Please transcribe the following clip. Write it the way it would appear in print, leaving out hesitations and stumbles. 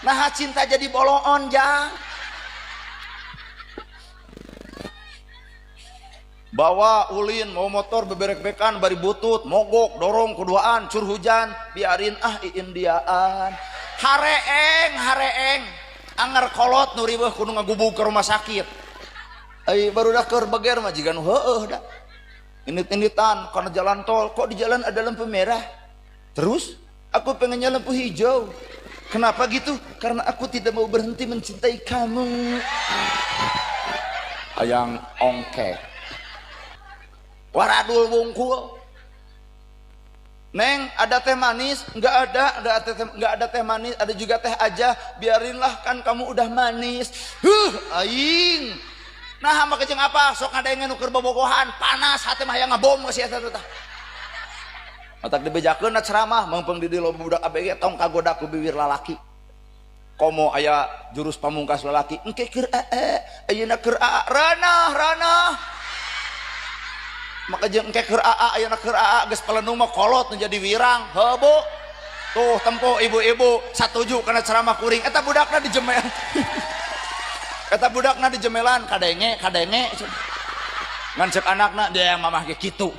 Nah cinta jadi bolon jang. Bawa ulin mau motor beberek-bekan bari butut mogok dorong keduaan cur hujan biarin iin diaan hareeng anger kolot nu riweuh kudu ngagubug ke rumah sakit baru dah keur beger majikan heueuh dah init-initan karena jalan tol kok di jalan ada lampu merah terus aku pengennya lampu hijau kenapa gitu karena aku tidak mau berhenti mencintai kamu ayang ongke waradul bungkul neng ada teh manis nggak ada teh manis ada juga teh aja biarinlah kan kamu udah manis aing nah hamba keceng apa sok ada yang nuker bobogohan panas hati mah yang ngabom masih eta teh matak dibejakeun ceramah mengpeng di loba budak ABG tong kagoda ku bibir lalaki komo aya jurus pamungkas lalaki engke keur ayeuna keur ranah maka jeung engke keur ayeuna keur geus pelenung mah kolot nu jadi wirang heuh tuh tempo ibu-ibu satuju kana ceramah kuring eta budakna dijemel eta budakna dijemelan kadenge ngan ceuk anakna dia mamah ge kitu